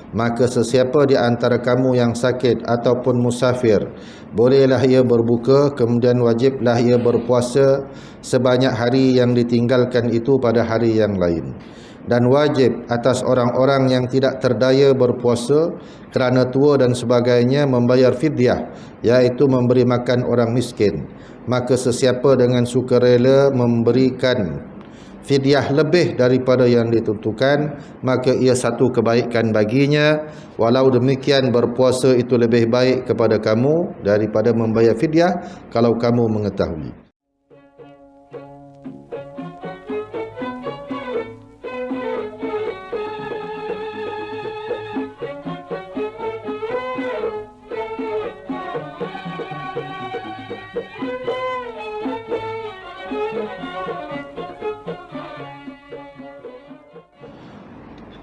Maka sesiapa di antara kamu yang sakit ataupun musafir, bolehlah ia berbuka, kemudian wajiblah ia berpuasa sebanyak hari yang ditinggalkan itu pada hari yang lain. Dan wajib atas orang-orang yang tidak terdaya berpuasa kerana tua dan sebagainya membayar fidyah, iaitu memberi makan orang miskin. Maka sesiapa dengan sukarela memberikan fidyah lebih daripada yang ditentukan, maka ia satu kebaikan baginya. Walau demikian, berpuasa itu lebih baik kepada kamu daripada membayar fidyah kalau kamu mengetahui.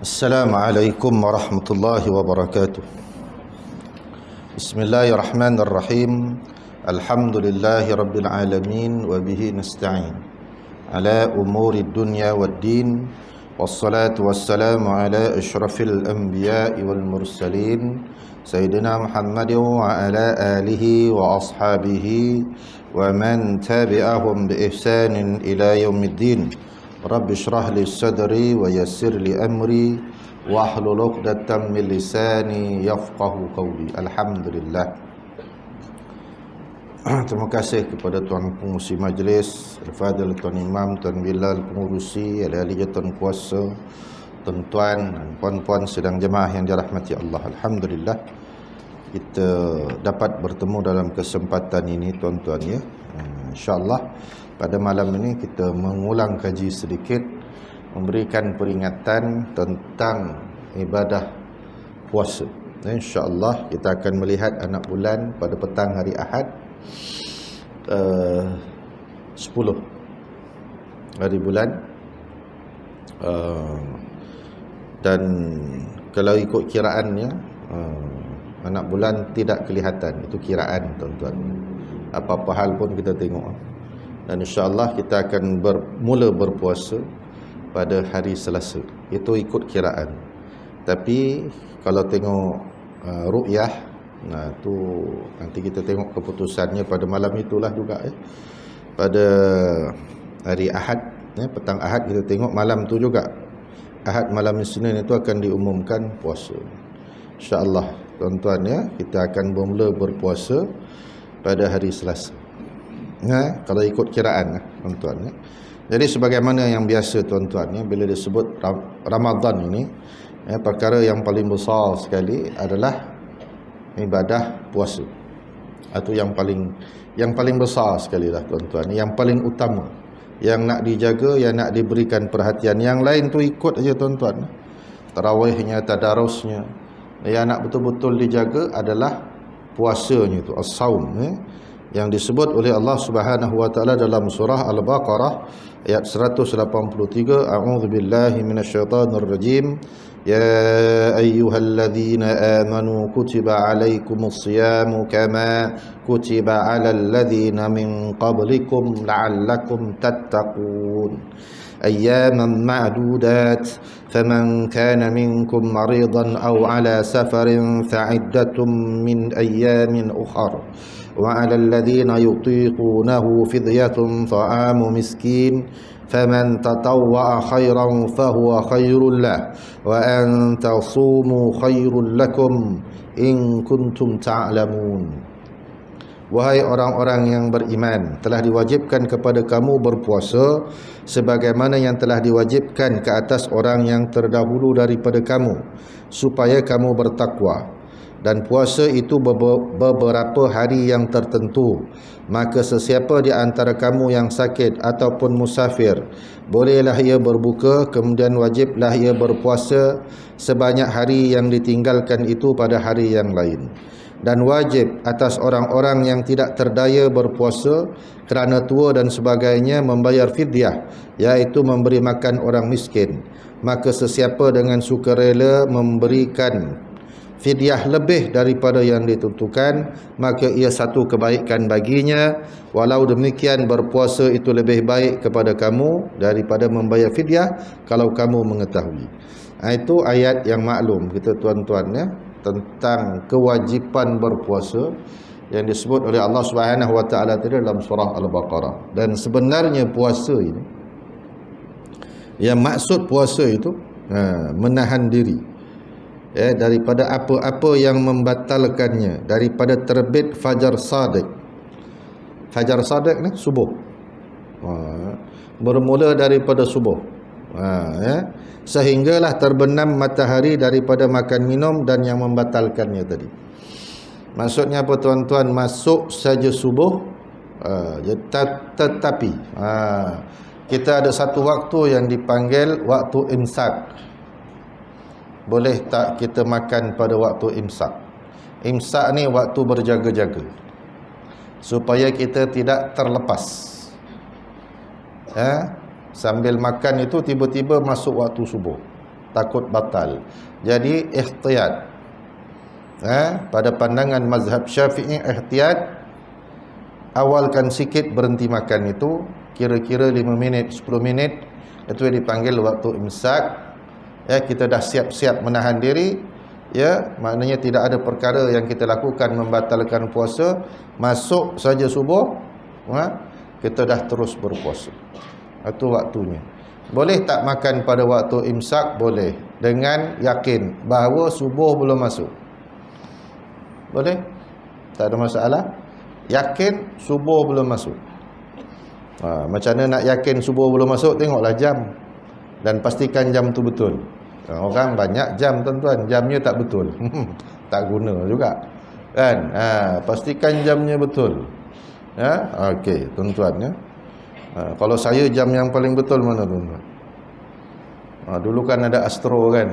Assalamualaikum warahmatullahi wabarakatuh. Bismillahirrahmanirrahim. Alhamdulillahi rabbil alamin wa bihi nasta'in ala umuri dunya waddin. Wassalatu wassalamu ala asyrafil anbiya'i wal mursalin Sayyidina Muhammadin wa ala alihi wa ashabihi wa man tabi'ahum bi ihsanin ila yaumiddin. Rabbi shrah li sadri wa yassir li amri wahlul 'uqdatam min lisani yafqahu qawli. Alhamdulillah. Terima kasih kepada tuan pengurusi majlis, Al-Fadhil Tuan Imam, Tuan Bilal pengurusi, ahli-ahli jawatan kuasa, tuan-tuan dan puan-puan sedang jemaah yang dirahmati Allah. Alhamdulillah kita dapat bertemu dalam kesempatan ini tuan-tuan ya. InsyaAllah pada malam ini kita mengulang kaji sedikit, memberikan peringatan tentang ibadah puasa. InsyaAllah kita akan melihat anak bulan pada petang hari Ahad 10 hari bulan, dan kalau ikut kiraannya anak bulan tidak kelihatan, itu kiraan tuan-tuan. Apa-apa hal pun kita tengok. Dan insyaAllah kita akan mula berpuasa pada hari Selasa. Itu ikut kiraan. Tapi kalau tengok ru'yah, nah tu nanti kita tengok keputusannya pada malam itulah juga ya. Pada hari Ahad ya, petang Ahad kita tengok malam tu juga. Ahad malam Isnin itu akan diumumkan puasa. InsyaAllah tuan-tuan ya, kita akan bermula berpuasa pada hari Selasa. Kalau ikut kiraan tuan-tuan ya. Jadi sebagaimana yang biasa tuan-tuan ya, bila disebut Ramadan ini ya, perkara yang paling besar sekali adalah ibadah puasa. Atau yang paling besar sekali lah tuan-tuan, yang paling utama, yang nak dijaga, yang nak diberikan perhatian. Yang lain tu ikut aja tuan-tuan. Tarawihnya, tadarusnya. Yang nak betul-betul dijaga adalah puasanya tu, as-saum ya, yang disebut oleh Allah Subhanahu wa taala dalam surah Al-Baqarah ayat 183. A'udzubillahi minasyaitonir rajim. Ya ayyuhalladzina amanu kutiba alaikumus siyamu kama kutiba alal ladzina min qablikum la'allakum tattaqun. أياما معدودات فمن كان منكم مريضا أو على سفر فعدة من أيام أخر وعلى الذين يطيقونه فدية طعام مسكين فمن تطوع خيرا فهو خير له وأن تصوموا خير لكم إن كنتم تعلمون. Wahai orang-orang yang beriman, telah diwajibkan kepada kamu berpuasa sebagaimana yang telah diwajibkan ke atas orang yang terdahulu daripada kamu, supaya kamu bertakwa. Dan puasa itu beberapa hari yang tertentu. Maka sesiapa di antara kamu yang sakit ataupun musafir, bolehlah ia berbuka, kemudian wajiblah ia berpuasa sebanyak hari yang ditinggalkan itu pada hari yang lain. Dan wajib atas orang-orang yang tidak terdaya berpuasa kerana tua dan sebagainya membayar fidyah, iaitu memberi makan orang miskin. Maka sesiapa dengan sukarela memberikan fidyah lebih daripada yang ditentukan, maka ia satu kebaikan baginya. Walau demikian, berpuasa itu lebih baik kepada kamu daripada membayar fidyah kalau kamu mengetahui. Itu ayat yang maklum kita tuan-tuan ya, tentang kewajipan berpuasa yang disebut oleh Allah Subhanahu wa taala tadi dalam surah Al-Baqarah. Dan sebenarnya puasa ini, yang maksud puasa itu menahan diri daripada apa-apa yang membatalkannya, daripada terbit fajar sadiq. Fajar sadiq ni subuh. Bermula daripada subuh. Sehinggalah terbenam matahari daripada makan minum dan yang membatalkannya tadi. Maksudnya apa tuan-tuan? Masuk saja subuh, tetapi kita ada satu waktu yang dipanggil waktu imsak. Boleh tak kita makan pada waktu imsak? Imsak ni waktu berjaga-jaga, supaya kita tidak terlepas. Sambil makan itu tiba-tiba masuk waktu subuh, takut batal. Jadi ihtiyat. Pada pandangan mazhab Syafi'i, ihtiyat, awalkan sikit, berhenti makan itu kira-kira 5 minit, 10 minit, itu yang dipanggil waktu imsak. Kita dah siap-siap menahan diri, maknanya tidak ada perkara yang kita lakukan membatalkan puasa. Masuk saja subuh, kita dah terus berpuasa. Itu waktunya. Boleh tak makan pada waktu imsak? Boleh, dengan yakin bahawa subuh belum masuk. Boleh, tak ada masalah. Yakin subuh belum masuk. Macam mana nak yakin subuh belum masuk? Tengoklah jam, dan pastikan jam tu betul. Orang banyak jam tuan-tuan, jamnya tak betul tak guna juga kan. Pastikan jamnya betul. Okey tuan-tuan ya. Kalau saya, jam yang paling betul mana tuan-tuan? Dulu kan ada Astro kan,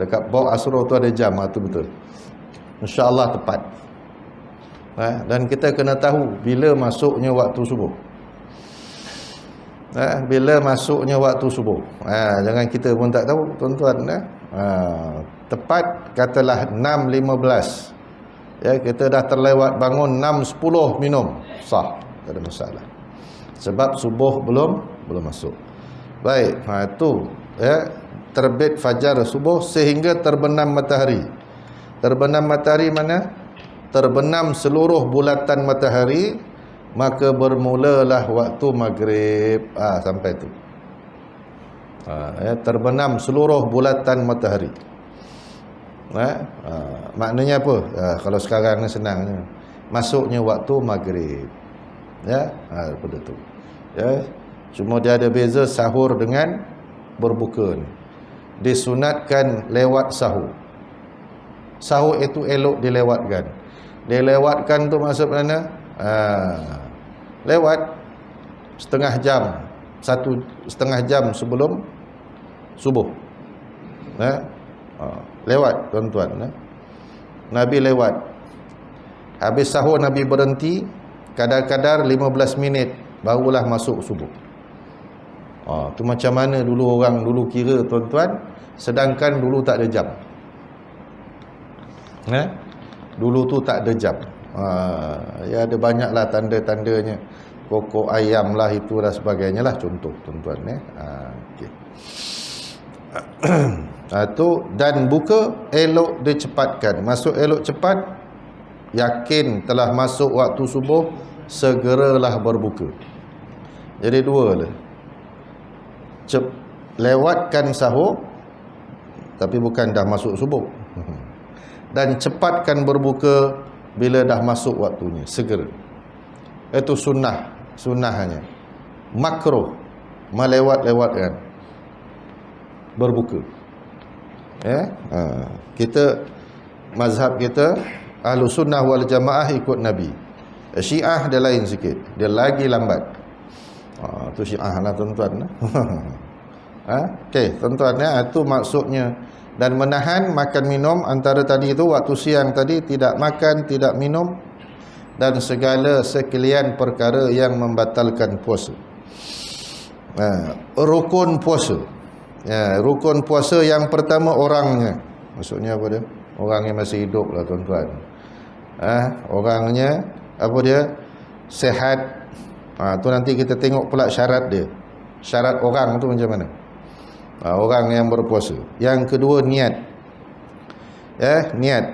dekat bawah Astro tu ada jam, tu betul, insya-Allah tepat. Dan kita kena tahu bila masuknya waktu subuh. Bila masuknya waktu subuh, jangan kita pun tak tahu tuan-tuan. Tepat katalah 6.15, kita dah terlewat bangun 6.10 minum, sah, tak ada masalah, sebab subuh belum masuk. Baik, itu terbit fajar subuh sehingga terbenam matahari. Terbenam matahari mana? Terbenam seluruh bulatan matahari, maka bermulalah waktu maghrib. Sampai tu. Terbenam seluruh bulatan matahari. Maknanya apa? Kalau sekarang ni senangnya, masuknya waktu maghrib. Pada tu. Cuma dia ada beza sahur dengan berbuka ni. Disunatkan lewat sahur. Sahur itu elok dilewatkan. Dilewatkan tu maksud mana? Lewat setengah jam, 1,5 jam sebelum subuh. Lewat tuan-tuan. Nabi lewat. Habis sahur Nabi berhenti, kadar-kadar 15 minit barulah masuk subuh. Tu macam mana dulu orang dulu kira tuan-tuan, sedangkan dulu tak ada jam. Dulu tu tak ada jam. Ada banyaklah tanda-tandanya, kokok ayam lah, itu dan sebagainya lah, contoh tuan-tuan. Okay. Tu dan buka elok dicepatkan. Masuk elok cepat, yakin telah masuk waktu subuh, segeralah berbuka. Jadi dua lah. Lewatkan sahur, tapi bukan dah masuk subuh. Dan cepatkan berbuka bila dah masuk waktunya, segera. Itu sunnahnya. Makruh melewat-lewatkan berbuka. Kita, mazhab kita Ahlus Sunnah wal Jamaah ikut Nabi. Syiah dia lain sikit, dia lagi lambat. Tu Syiah lah tuan-tuan. Okey tuan-tuan, itu maksudnya. Dan menahan makan minum antara tadi itu, waktu siang tadi tidak makan, tidak minum, dan segala sekalian perkara yang membatalkan puasa. Rukun puasa. Rukun puasa yang pertama orangnya. Maksudnya apa dia? Orangnya masih hidup lah tuan-tuan. Orangnya apa dia? Sehat. Tu nanti kita tengok pula syarat dia. Syarat orang tu macam mana? Orang yang berpuasa. Yang kedua, niat. Niat.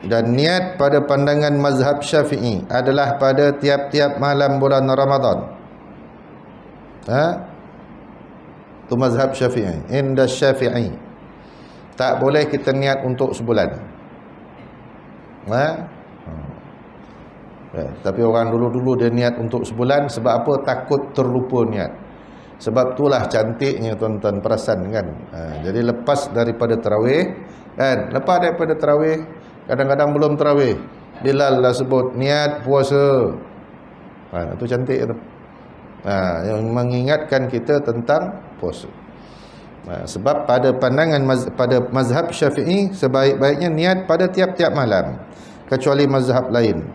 Dan niat pada pandangan mazhab Syafi'i adalah pada tiap-tiap malam bulan Ramadan. Itu mazhab Syafi'i. Inda Syafi'i, tak boleh kita niat untuk sebulan. Tapi orang dulu-dulu dia niat untuk sebulan. Sebab apa? Takut terlupa niat. Sebab itulah cantiknya tuan-tuan perasan kan. Jadi lepas daripada tarawih kan, lepas daripada tarawih, kadang-kadang belum tarawih, Bilal lah sebut niat puasa. Itu cantik tu. Yang mengingatkan kita tentang puasa. Sebab pada pandangan pada mazhab Syafi'i, sebaik-baiknya niat pada tiap-tiap malam, kecuali mazhab lain.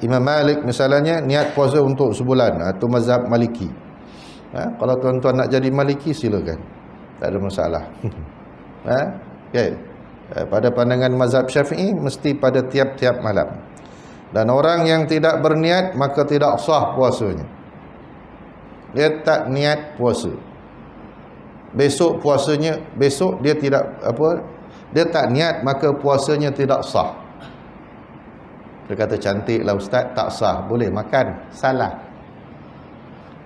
Imam Malik misalnya niat puasa untuk sebulan. Itu mazhab Maliki. Kalau tuan-tuan nak jadi Maliki, silakan, tak ada masalah. Okay. Pada pandangan mazhab Syafi'i mesti pada tiap-tiap malam. Dan orang yang tidak berniat maka tidak sah puasanya. Dia tak niat puasa, besok puasanya, besok dia tidak dia tak niat, maka puasanya tidak sah. Dia kata, cantiklah ustaz, tak sah. Boleh makan. Salah.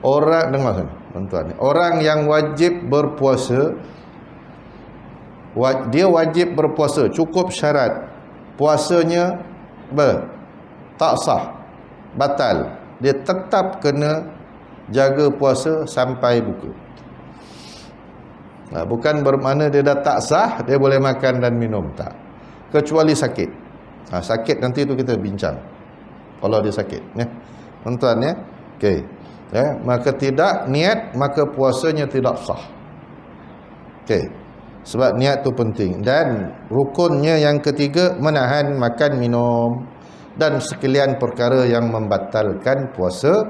Orang, dengar sana tuan-tuan, orang yang wajib berpuasa, dia wajib berpuasa, cukup syarat puasanya tak sah, batal, dia tetap kena jaga puasa sampai buka. Bukan bermakna dia dah tak sah, dia boleh makan dan minum, tak. Kecuali sakit. Sakit nanti tu kita bincang. Kalau dia sakit, tuan-tuan, okey. Maka tidak niat, maka puasanya tidak sah. Okey. Sebab niat tu penting. Dan rukunnya yang ketiga, menahan makan minum dan sekalian perkara yang membatalkan puasa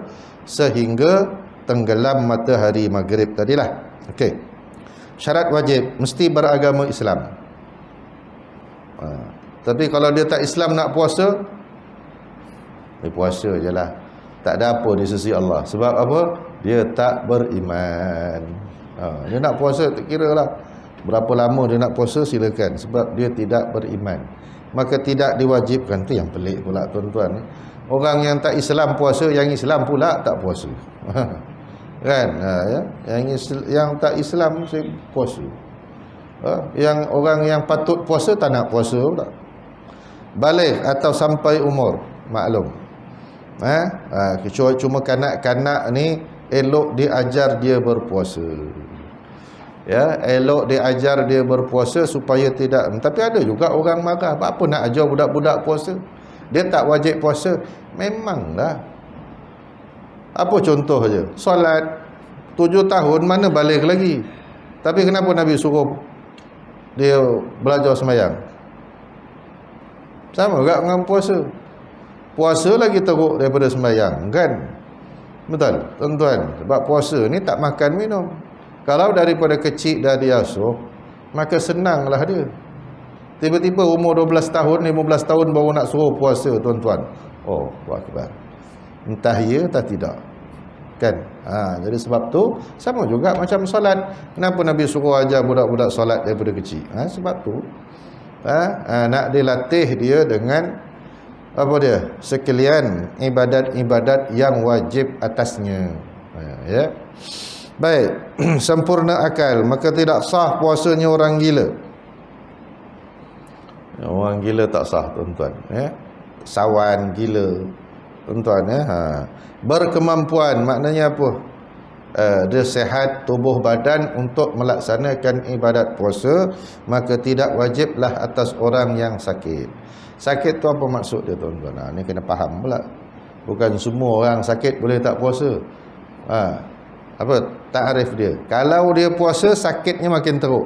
sehingga tenggelam matahari maghrib tadilah. Okey. Syarat wajib mesti beragama Islam. Tapi kalau dia tak Islam nak puasa, dia puasa je lah, tak ada apa di sisi Allah. Sebab apa? Dia tak beriman. Dia nak puasa, tak kira lah berapa lama dia nak puasa, silakan. Sebab dia tidak beriman, maka tidak diwajibkan. Tu yang pelik pula tuan-tuan. Orang yang tak Islam puasa, yang Islam pula tak puasa. Kan? Yang tak Islam mesti puasa. Yang orang yang patut puasa tak nak puasa pula. Balik atau sampai umur maklum. Cuma kanak-kanak ni elok diajar dia berpuasa. Elok diajar dia berpuasa supaya tidak. Tapi ada juga orang marah, apa nak ajar budak-budak puasa? Dia tak wajib puasa. Memanglah. Apa contoh je? Solat 7 tahun mana balik lagi. Tapi kenapa Nabi suruh dia belajar sembahyang? Sama juga dengan puasa. Puasa lagi teruk daripada sembahyang, kan? Betul, tuan-tuan. Sebab puasa ni tak makan minum. Kalau daripada kecil dah diasuh, maka senanglah dia. Tiba-tiba umur 12 tahun, 15 tahun baru nak suruh puasa, tuan-tuan. Oh, Akbar. Entah ya, entah tidak. Kan? Jadi sebab tu sama juga macam solat. Kenapa Nabi suruh ajar budak-budak solat daripada kecil? Sebab tu nak dilatih dia dengan apa dia? Sekalian ibadat-ibadat yang wajib atasnya. Baik, sempurna akal, maka tidak sah puasanya orang gila. Orang gila tak sah, tuan-tuan. Sawan gila, tuan-tuan. Berkemampuan maknanya apa? Dia sehat tubuh badan untuk melaksanakan ibadat puasa, maka tidak wajiblah atas orang yang sakit. Sakit tu apa maksud dia, tuan-tuan? Ni kena faham pula. Bukan semua orang sakit boleh tak puasa. Apa takrif dia? Kalau dia puasa, sakitnya makin teruk.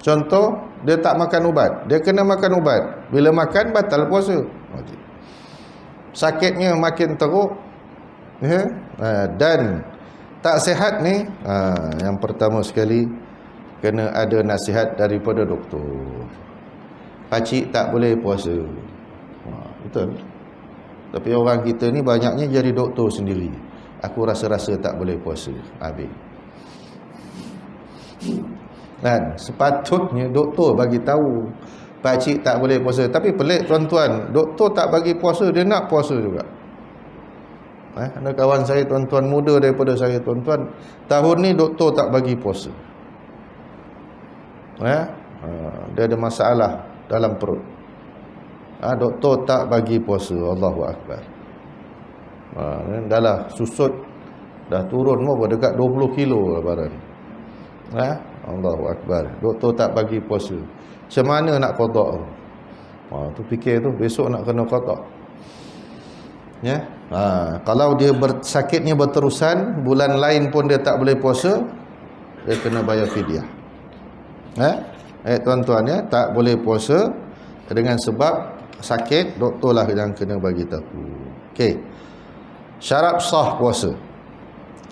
Contoh, dia tak makan ubat, dia kena makan ubat. Bila makan, batal puasa. Sakitnya makin teruk. Dan tak sihat ni, yang pertama sekali kena ada nasihat daripada doktor. Pakcik tak boleh puasa. Betul. Tapi orang kita ni banyaknya jadi doktor sendiri. Aku rasa-rasa tak boleh puasa. Habis. Kan sepatutnya doktor bagi tahu pakcik tak boleh puasa. Tapi pelik tuan-tuan, doktor tak bagi puasa, dia nak puasa juga. Ada kawan saya tuan-tuan muda daripada saya tuan-tuan, tahun ni doktor tak bagi puasa. Dia ada masalah dalam perut. Doktor tak bagi puasa. Allahu Akbar. Dah lah susut, dah turun mau dekat 20 kilo lah badan. Allahu Akbar. Doktor tak bagi puasa. Macam mana nak qada tu? Tu fikir tu besok nak kena qada. Ya. Kalau dia sakitnya berterusan, bulan lain pun dia tak boleh puasa, dia kena bayar fidyah. Tuan-tuan ya, tak boleh puasa dengan sebab sakit, doktor lah yang kena bagi tahu. Okey. Syarat sah puasa.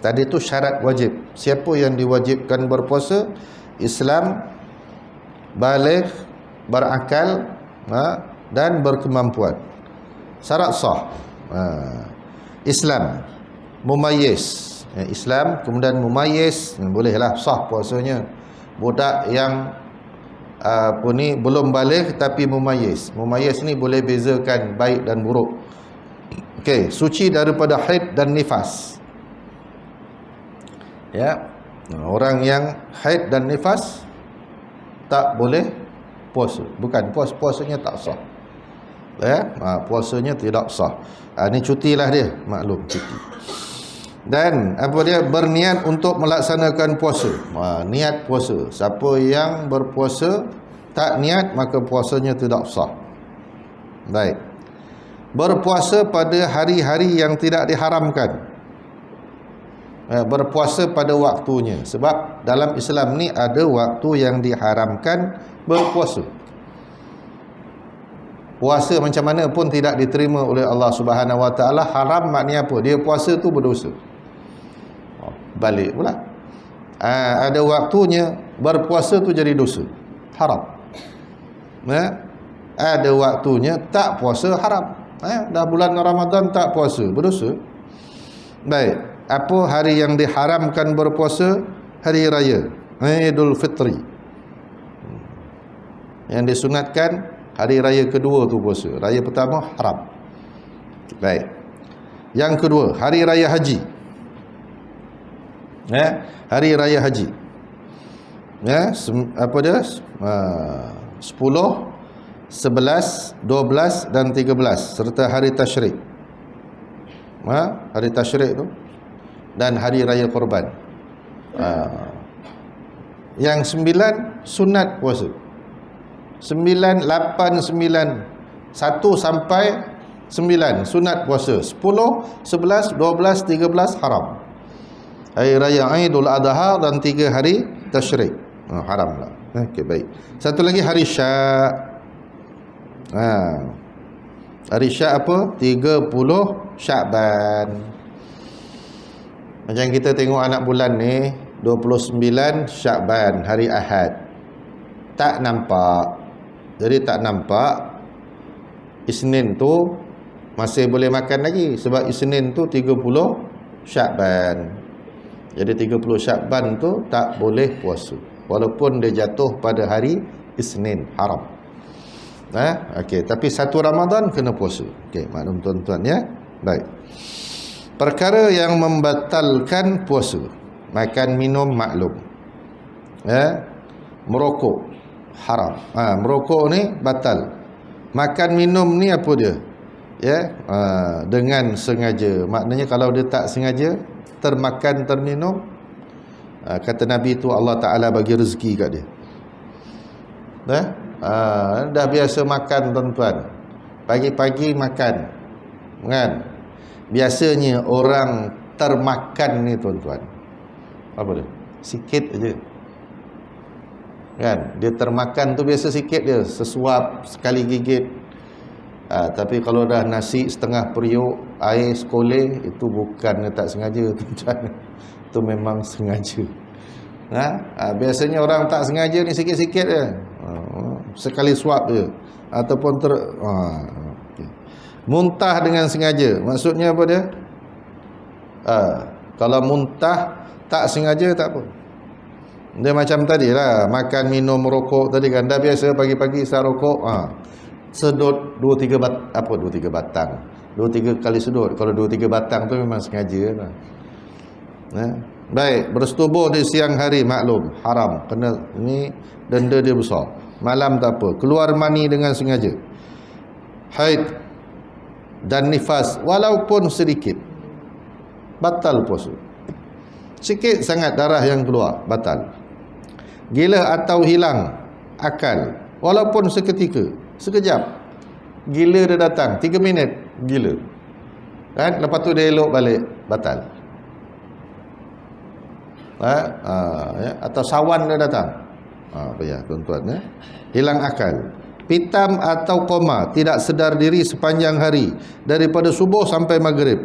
Tadi tu syarat wajib. Siapa yang diwajibkan berpuasa? Islam, baligh, berakal, dan berkemampuan. Syarat sah. Islam, mumayyiz. Islam kemudian mumayyiz, bolehlah sah puasanya. Budak yang belum baligh tapi mumayyiz. Mumayyiz ni boleh bezakan baik dan buruk. Okey, suci daripada haid dan nifas. Ya. Orang yang haid dan nifas tak boleh puasa. Bukan puasanya tak sah. Puasanya tidak sah. Ini cutilah dia, maklum cuti. Dan apa dia, berniat untuk melaksanakan puasa. Niat puasa. Siapa yang berpuasa tak niat, maka puasanya tidak sah. Baik. Berpuasa pada hari-hari yang tidak diharamkan. Berpuasa pada waktunya. Sebab dalam Islam ni ada waktu yang diharamkan berpuasa. Puasa macam mana pun tidak diterima oleh Allah Subhanahu Wa Taala. Haram maknanya apa? Dia puasa tu berdosa. Balik pula. Ada waktunya berpuasa tu jadi dosa. Haram. Ada waktunya tak puasa, haram. Dah bulan Ramadan tak puasa, berdosa. Baik. Apa hari yang diharamkan berpuasa? Hari raya Idul Fitri. Yang disunatkan hari raya kedua tu puasa. Raya pertama haram. Baik. Yang kedua, hari raya haji. Hari raya haji. Apa dia? 10, 11, 12 dan 13 serta hari tasyrik. Hari tasyrik tu dan hari raya korban. Yang 9 sunat puasa. 9, 8, 9 1 sampai 9 sunat puasa. 10, 11, 12, 13 haram. Hari raya Idul Adha dan 3 hari tasyrik. Haram lah. Okey, baik. Satu lagi hari Syak. Hari Syak apa? 30 Syakban. Macam kita tengok anak bulan ni 29 Syakban, hari Ahad. Tak nampak. Jadi tak nampak Isnin tu masih boleh makan lagi. Sebab Isnin tu 30 Syakban. Jadi 30 Syakban tu tak boleh puasa. Walaupun dia jatuh pada hari Isnin, haram. Okey, tapi 1 Ramadan kena puasa. Okey, maklum tuan-tuan ya. Baik. Perkara yang membatalkan puasa. Makan minum maklum. Merokok haram. Merokok ni batal. Makan minum ni apa dia? Dengan sengaja. Maknanya kalau dia tak sengaja termakan terminum, kata Nabi tu Allah Ta'ala bagi rezeki kat dia. Dah biasa makan tuan-tuan, pagi-pagi makan kan. Biasanya orang termakan ni tuan-tuan, apa dia? Sikit aja kan. Dia termakan tu biasa sikit dia, sesuap, sekali gigit. Tapi kalau dah nasi setengah periuk, air sekoleh, itu bukan tak sengaja tuan-tuan. Itu memang sengaja. Biasanya orang tak sengaja ni sikit-sikit je, sekali suap je. Ataupun okay. Muntah dengan sengaja. Maksudnya apa dia? Kalau muntah tak sengaja tak apa. Dia macam tadi lah, makan, minum, rokok tadi kan. Dah biasa pagi-pagi start rokok, sedut 2-3 batang. 2-3 kali sedut. Kalau 2-3 batang tu memang sengaja lah. Baik, bersetubuh di siang hari maklum haram, kena ni denda dia besar. Malam tak apa. Keluar mani dengan sengaja, haid dan nifas walaupun sedikit, batal puasa. Sikit sangat darah yang keluar, batal. Gila atau hilang akal walaupun seketika, sekejap. Gila dia datang 3 minit, gila kan, lepas tu dia elok balik, batal. Atau sawan dia datang, ya tuan-tuan, hilang akal. Pitam atau koma, tidak sedar diri sepanjang hari daripada subuh sampai maghrib.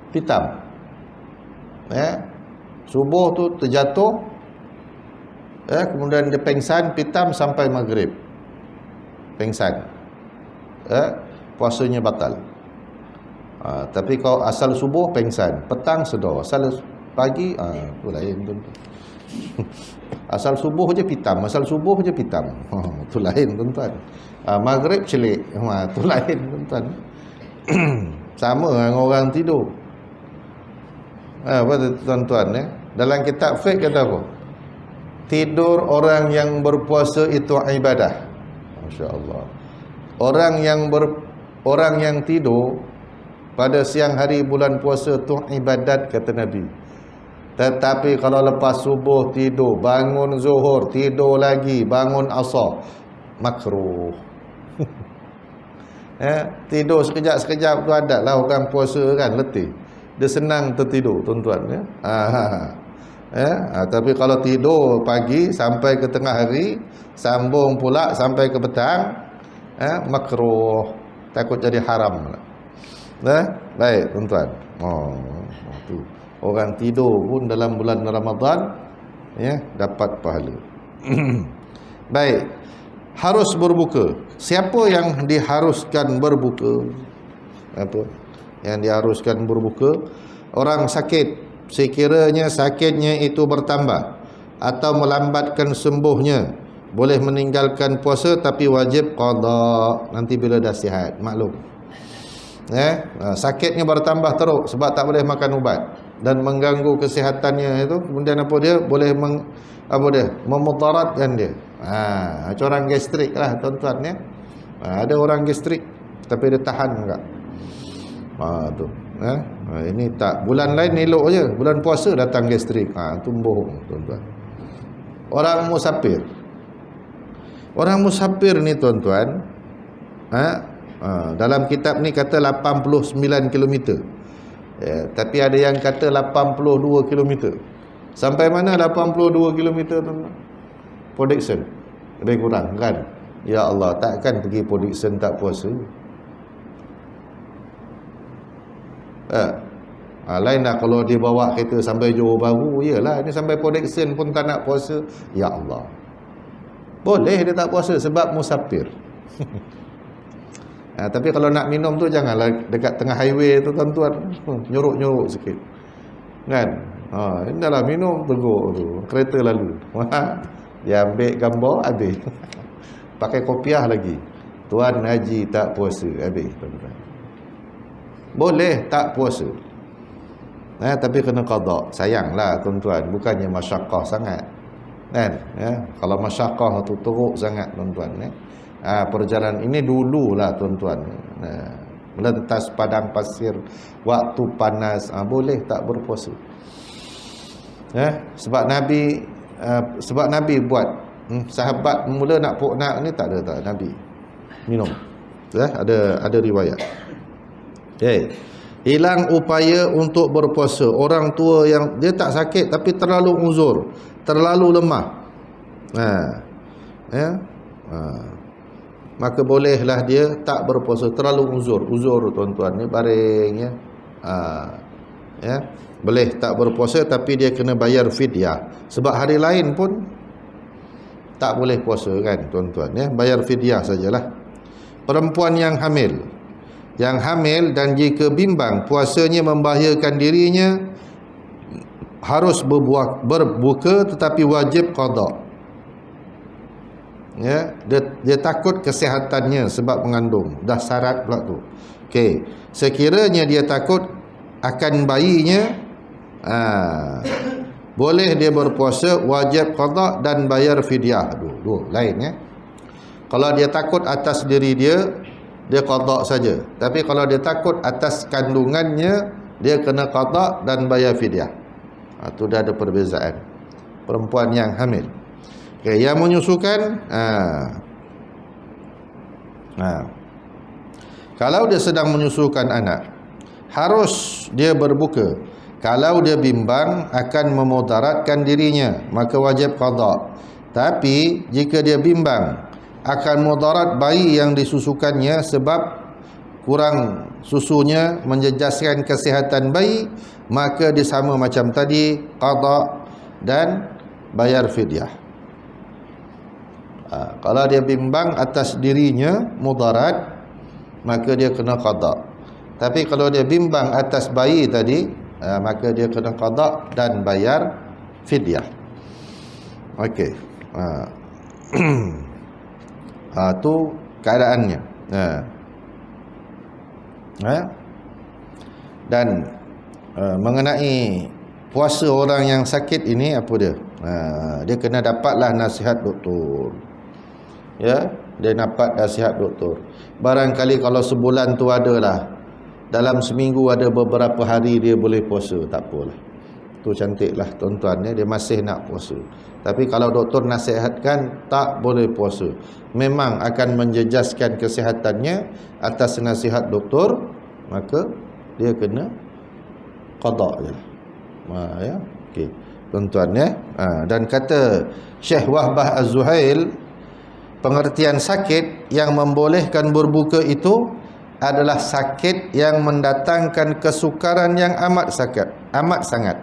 Pitam, subuh tu terjatuh, kemudian dia pengsan, pitam sampai maghrib, pengsan, puasanya batal. Tapi kalau asal subuh pengsan, petang sedar, asal pagi tu lain tuan-tuan. Asal subuh je pitam, tu lain tuan-tuan. Maghrib celik, tu lain tuan-tuan. Sama dengan orang tidur. Apa tuan-tuan, dalam kitab fiqh kata apa? Tidur orang yang berpuasa itu ibadah. Masya-Allah. Orang yang tidur pada siang hari bulan puasa tu ibadat, kata Nabi. Tetapi kalau lepas subuh tidur, bangun zuhur, tidur lagi, bangun asar, makruh. Tidur sekejap-sekejap tu adalah orang puasa kan, letih. Dia senang tertidur tuan-tuan, tapi kalau tidur pagi sampai ke tengah hari, sambung pula sampai ke petang, makruh, takut jadi haram. Baik tuan-tuan. Tu orang tidur pun dalam bulan Ramadan dapat pahala. Baik, harus berbuka. Siapa yang diharuskan berbuka? Apa yang diharuskan berbuka? Orang sakit, sekiranya sakitnya itu bertambah atau melambatkan sembuhnya, boleh meninggalkan puasa tapi wajib qada nanti bila dah sihat, maklum. Sakitnya bertambah teruk sebab tak boleh makan ubat dan mengganggu kesihatannya itu, kemudian apa dia boleh memudaratkan dia. Macam orang gastrik lah tuan-tuan, ada orang gastrik tapi dia tahan enggak. Tu. Ini tak, bulan lain elok je, bulan puasa datang gastrik. Tu bohong tuan-tuan. Orang musafir. Orang musafir ni tuan-tuan, dalam kitab ni kata 89 km. Tapi ada yang kata 82 km. Sampai mana 82 km tuan-tuan? Prediction lebih kurang kan? Ya Allah, takkan pergi prediction tak puasa. Lain lah kalau dia bawa kereta sampai Johor Bahru, iyalah ni sampai prediction pun tak nak puasa. Ya Allah, boleh dia tak puasa sebab musafir. Tapi kalau nak minum tu janganlah dekat tengah highway tu tuan-tuan, nyorok-nyorok sikit kan. Ini dah minum teguk tu, kereta lalu. Dia ambil gambar habis. Pakai kopiah lagi, Tuan Haji tak puasa, habis tuan-tuan. Boleh tak puasa, tapi kena qada. Sayanglah tuan-tuan, bukannya masyaqqah sangat kan. Kalau masyaqqah tu teruk sangat tuan-tuan. Perjalanan ini dululah tuan-tuan, melintas padang pasir waktu panas, boleh tak berpuasa. Sebab Nabi buat, sahabat mula nak ni tak ada Nabi minum. Ada riwayat. Hilang upaya untuk berpuasa. Orang tua yang dia tak sakit tapi terlalu uzur, terlalu lemah, maka bolehlah dia tak berpuasa. Terlalu uzur tuan-tuan ni baring boleh tak berpuasa tapi dia kena bayar fidyah. Sebab hari lain pun tak boleh puasa kan tuan-tuan, bayar fidyah sajalah. Perempuan yang hamil dan jika bimbang puasanya membahayakan dirinya, harus berbuka tetapi wajib qada. Ya, dia takut kesihatannya sebab mengandung, dah syarat pula tu. Okey, sekiranya dia takut akan bayinya, boleh dia berpuasa, wajib qada dan bayar fidyah. Dua lain ya. Kalau dia takut atas diri dia qada saja. Tapi kalau dia takut atas kandungannya, dia kena qada dan bayar fidyah. Itu dah ada perbezaan. Perempuan yang hamil. Okay, yang menyusukan, kalau dia sedang menyusukan anak, harus dia berbuka. Kalau dia bimbang akan memudaratkan dirinya, maka wajib qada. Tapi jika dia bimbang akan mudarat bayi yang disusukannya sebab kurang susunya menjejaskan kesihatan bayi, maka dia sama macam tadi, qada dan bayar fidyah. Kalau dia bimbang atas dirinya mudarat, maka dia kena qada. Tapi kalau dia bimbang atas bayi tadi, maka dia kena qada dan bayar fidyah. Okey. Tu keadaannya. Dan mengenai puasa orang yang sakit ini, apa dia? Dia kena dapatlah nasihat doktor. Ya, dia dapat nasihat doktor. Barangkali kalau sebulan tu adalah, dalam seminggu ada beberapa hari dia boleh puasa, tak apalah. Tu cantiklah tuan-tuan ya, dia masih nak puasa. Tapi kalau doktor nasihatkan tak boleh puasa, memang akan menjejaskan kesihatannya atas nasihat doktor, maka dia kena qada je. Ya, okey. Tuan-tuan ya. Dan kata Syekh Wahbah Az-Zuhail, pengertian sakit yang membolehkan berbuka itu adalah sakit yang mendatangkan kesukaran yang amat sangat.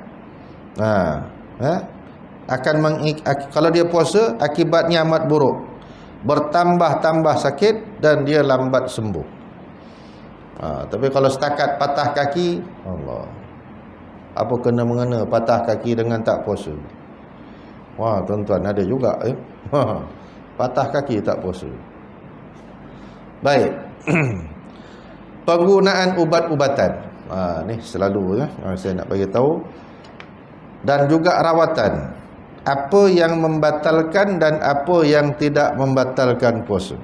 Kalau dia puasa, akibatnya amat buruk, bertambah-tambah sakit dan dia lambat sembuh. Tapi kalau setakat patah kaki, Allah, apa kena-mengena patah kaki dengan tak puasa? Wah, tuan-tuan, ada juga ya. Patah kaki tak puasa. Baik. Penggunaan ubat-ubatan. Ni selalu ya, saya nak bagi tahu. Dan juga rawatan. Apa yang membatalkan dan apa yang tidak membatalkan puasa.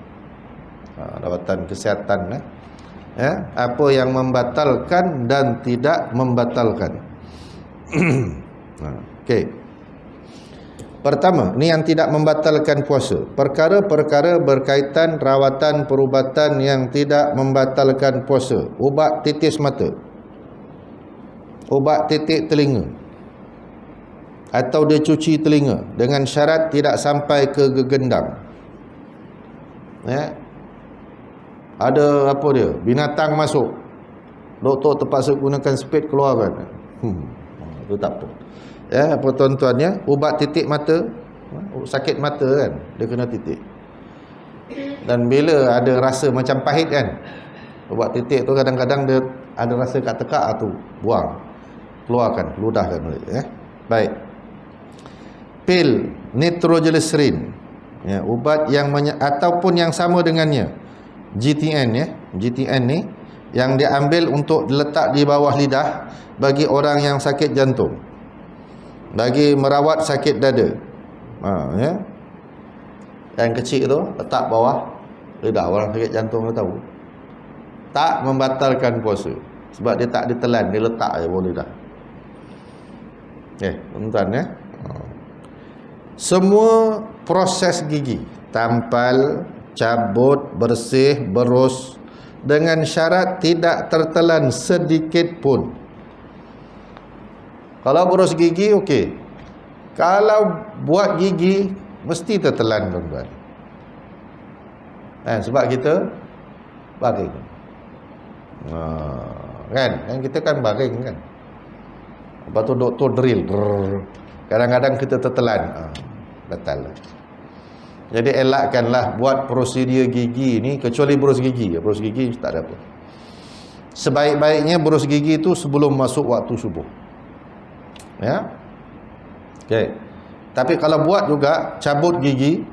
Rawatan kesihatan ya. Apa yang membatalkan dan tidak membatalkan. Okey. Pertama, ni yang tidak membatalkan puasa. Perkara-perkara berkaitan rawatan perubatan yang tidak membatalkan puasa. Ubat titis mata, ubat titik telinga, atau dia cuci telinga dengan syarat tidak sampai ke gegendam. Ya. Ada apa dia? Binatang masuk, doktor terpaksa gunakan spade keluarkan. Itu tak apa. Ya, apa tuan-tuan ya, ubat titik mata, sakit mata kan, dia kena titik. Dan bila ada rasa macam pahit kan, ubat titik tu kadang-kadang dia ada rasa kat tekak tu, buang, keluarkan, ludahkan balik ya. Baik. Pil nitroglycerin, ya, ubat yang ataupun yang sama dengannya, GTN ya. GTN ni yang diambil untuk diletak di bawah lidah bagi orang yang sakit jantung, bagi merawat sakit dada. Ya. Yang kecil tu letak bawah lidah orang sakit jantung, dia tahu. Tak membatalkan puasa sebab dia tak ditelan, dia letak je bawah lidah. Tuan-tuan ya. Semua proses gigi, tampal, cabut, bersih, berus, dengan syarat tidak tertelan sedikit pun. Kalau berus gigi okey. Kalau buat gigi mesti tertelan, tuan-tuan. Sebab kita baring. Kan kita kan baring kan. Lepas tu doktor drill. Kadang-kadang kita tertelan. Batal. Jadi elakkanlah buat prosedur gigi ni, kecuali berus gigi. Berus gigi tak ada apa. Sebaik-baiknya berus gigi tu sebelum masuk waktu subuh. Ya. Okay. Tapi kalau buat juga cabut gigi,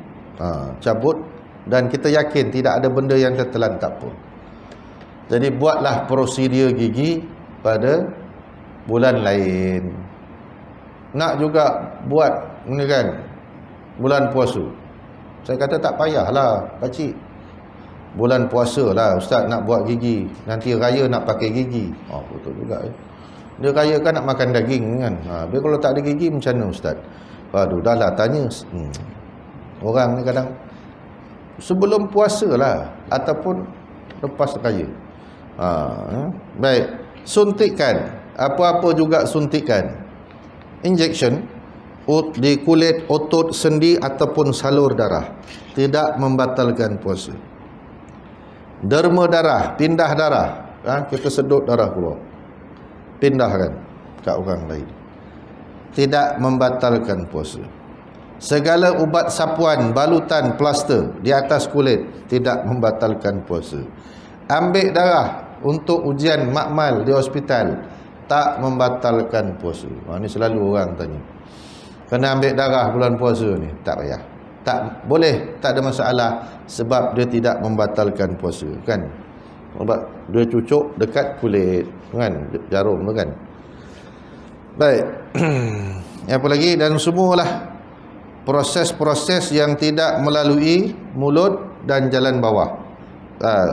cabut, dan kita yakin tidak ada benda yang tertelan, tak apa. Jadi buatlah prosedur gigi pada bulan lain. Nak juga buat ni kan, bulan puasa. Saya kata tak payahlah pakcik, bulan puasa lah ustaz nak buat gigi, nanti raya nak pakai gigi. Betul juga dia raya kan nak makan daging kan. Tapi kalau tak ada gigi macam mana ustaz? Waduh, dah lah tanya. Orang ni kadang sebelum puasa lah ataupun lepas raya. Baik, suntikan, apa-apa juga suntikan, injection di kulit, otot, sendi ataupun salur darah tidak membatalkan puasa. Derma darah, pindah darah, kita sedut darah keluar, pindahkan kat orang lain, tidak membatalkan puasa. Segala ubat sapuan, balutan, plaster di atas kulit tidak membatalkan puasa. Ambil darah untuk ujian makmal di hospital tak membatalkan puasa. Ini selalu orang tanya, kena ambil darah bulan puasa ni? Tak payah, tak boleh, tak ada masalah, sebab dia tidak membatalkan puasa kan. Sebab dia cucuk dekat kulit kan, jarum tu kan. Baik. Apa lagi? Dan semualah proses-proses yang tidak melalui mulut dan jalan bawah,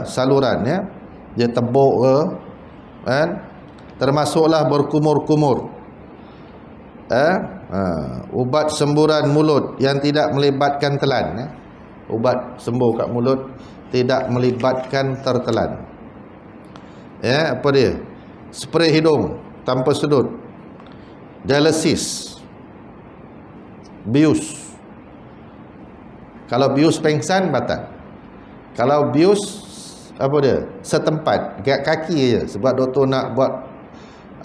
saluran ya, dia tebuk ke kan, termasuklah berkumur-kumur, ubat semburan mulut yang tidak melibatkan telan ya. Ubat sembuh kat mulut tidak melibatkan tertelan ya. Apa dia? Spray hidung tanpa sedut, dialisis, bius. Kalau bius pengsan batal. Kalau bius apa dia, setempat kat kaki je, sebab doktor nak buat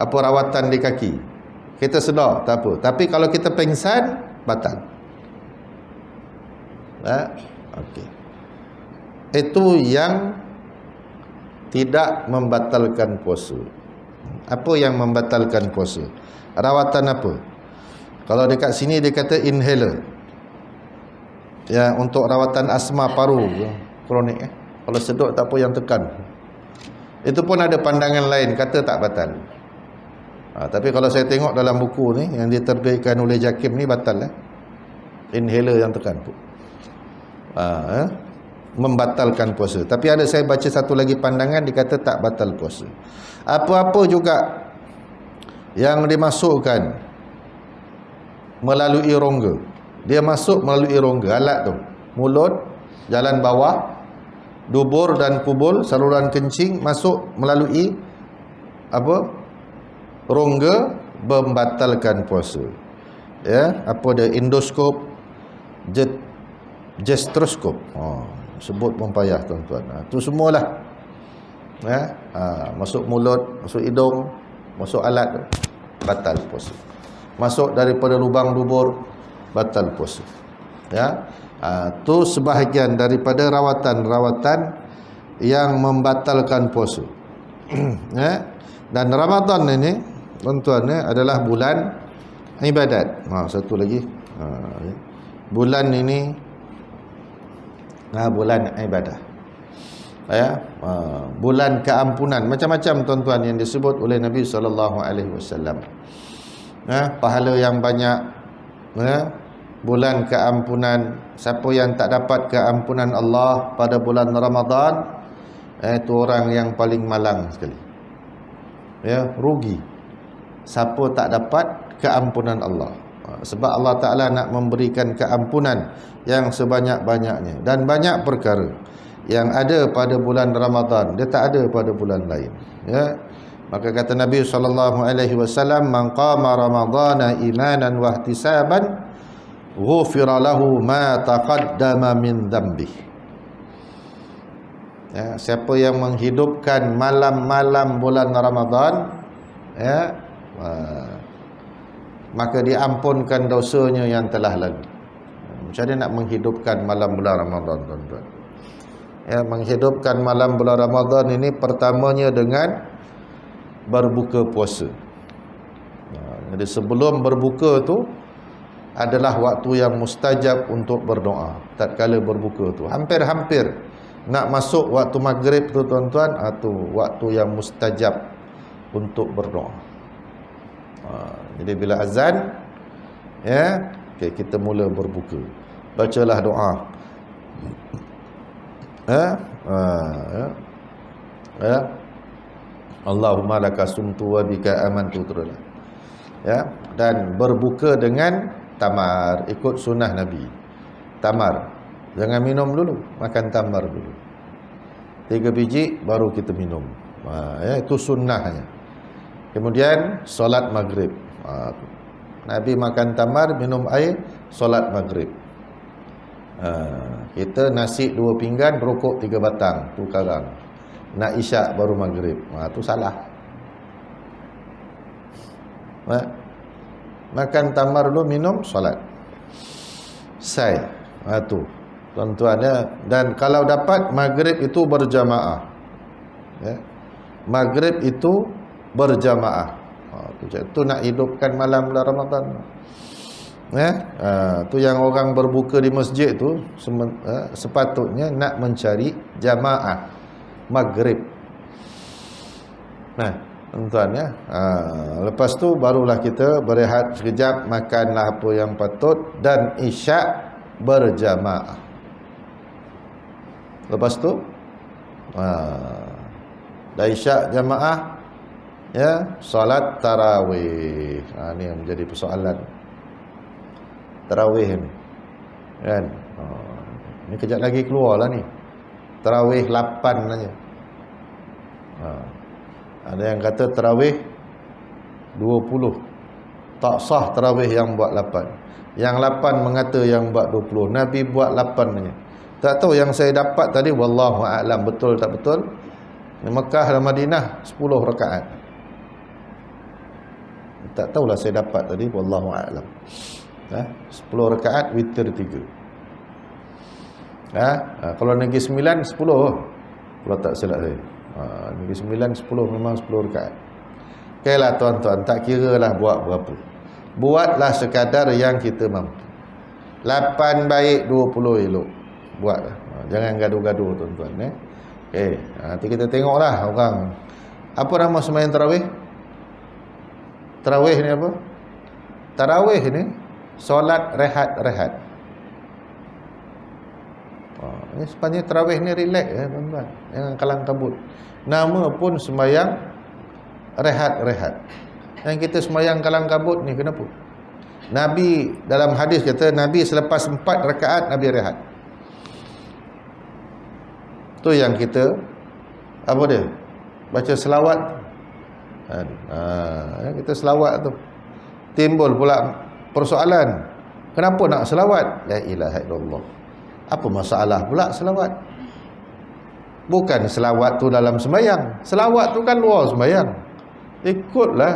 apa rawatan di kaki, kita sedar tak apa. Tapi kalau kita pengsan batal. Okey. Itu yang tidak membatalkan puasa. Apa yang membatalkan puasa? Rawatan apa? Kalau dekat sini dia kata inhaler, ya, untuk rawatan asma paru kronik Kalau sedut tak apa, yang tekan. Itu pun ada pandangan lain, kata tak batal. Tapi kalau saya tengok dalam buku ni yang diterbitkan oleh JAKIM ni, batal inhaler yang tekan tu. Membatalkan puasa. Tapi ada saya baca satu lagi pandangan, dikata tak batal puasa. Apa-apa juga yang dimasukkan melalui rongga, dia masuk melalui rongga, alat tu, mulut, jalan bawah, dubur dan kubul, saluran kencing, masuk melalui apa, rongga, membatalkan puasa ya. Apa dia, endoskop, gestroskop, sebut pun payah tuan-tuan. Itu semualah ya. Masuk mulut, masuk hidung, masuk alat, batal puasa. Masuk daripada lubang dubur, batal puasa ya. Itu sebahagian daripada rawatan-rawatan yang membatalkan puasa ya. Dan Ramadan ini tuan-tuan adalah bulan ibadat. Satu lagi, bulan ini bulan ibadah ya. Bulan keampunan, macam-macam tuan-tuan yang disebut oleh Nabi SAW ya. Pahala yang banyak ya. Bulan keampunan. Siapa yang tak dapat keampunan Allah pada bulan Ramadan, itu orang yang paling malang sekali ya, rugi. Siapa tak dapat keampunan Allah, sebab Allah Ta'ala nak memberikan keampunan yang sebanyak-banyaknya. Dan banyak perkara yang ada pada bulan Ramadan, dia tak ada pada bulan lain ya. Maka kata Nabi SAW, man qama ramadana imanan wa ihtisaban ghufira lahu ma taqaddama min dhanbi ya. Siapa yang menghidupkan malam-malam bulan Ramadan ya, maka diampunkan dosanya yang telah lalu. Macam mana nak menghidupkan malam bulan Ramadan tuan-tuan ya? Menghidupkan malam bulan Ramadan ini pertamanya dengan berbuka puasa. Jadi sebelum berbuka tu adalah waktu yang mustajab untuk berdoa. Tatkala berbuka tu hampir-hampir nak masuk waktu maghrib tu tuan-tuan, tu waktu yang mustajab untuk berdoa. Jadi bila azan, ya, okay, kita mula berbuka. Bacalah doa. Allahumma laka sumtu wa bika amantu, teruslah. Ya, dan berbuka dengan tamar, ikut sunnah Nabi. Tamar, jangan minum dulu, makan tamar dulu. 3 biji baru kita minum. Ya, itu sunnahnya. Kemudian solat maghrib. Nabi makan tamar, minum air, solat maghrib. Kita nasi 2 pinggan, rokok 3 batang, tu karang. Nak isyak baru maghrib. Tu salah. Makan tamar dulu, minum, solat. Sai. Tu tuan-tuan, ya. Dan kalau dapat maghrib itu berjamaah, ya. Maghrib itu berjamaah. Itu nak hidupkan malam bulan Ramadan. Ya, tu yang orang berbuka di masjid tu sepatutnya nak mencari jamaah maghrib. Nah, tuan-tuan, ya. Lepas tu barulah kita berehat sekejap, makanlah apa yang patut, dan isyak berjamaah. Lepas tu dah isyak jamaah, ya, solat tarawih. Ni yang menjadi persoalan. Tarawih ni, kan? Ni kejap lagi keluarlah ni. Tarawih 8 saja. Ada yang kata tarawih 20. Tak sah tarawih yang buat 8. Yang 8 mengata yang buat 20. Nabi buat 8 saja. Tak tahu yang saya dapat tadi, wallahu a'lam, betul tak betul. Di Mekah dan Madinah 10 rakaat. Tak tahulah saya dapat tadi, wallahu a'lam. 10 rakaat, witir 3. Kalau negeri 9, 10. Kalau tak silap saya. Negeri 9, 10, memang 10 rakaat. Okeylah tuan-tuan, tak kira lah buat berapa. Buatlah sekadar yang kita mampu. 8 baik, 20 elok. Buatlah. Jangan gaduh-gaduh tuan-tuan. Okey, nanti kita tengoklah orang. Apa nama sembahyang tarawih? Tarawih ni apa? Tarawih ni solat rehat-rehat. Ini sebenarnya tarawih ni relax, ya tuan-tuan. Jangan kalang kabut. Nama pun sembahyang rehat-rehat. Yang kita sembahyang kalang kabut ni kenapa? Nabi dalam hadis kata, Nabi selepas 4 rakaat Nabi rehat. Tu yang kita apa dia? Baca selawat. Kita selawat tu. Timbul pula persoalan. Kenapa nak selawat? La ilaha illallah. Apa masalah pula selawat? Bukan selawat tu dalam sembahyang. Selawat tu kan luar sembahyang. Ikutlah.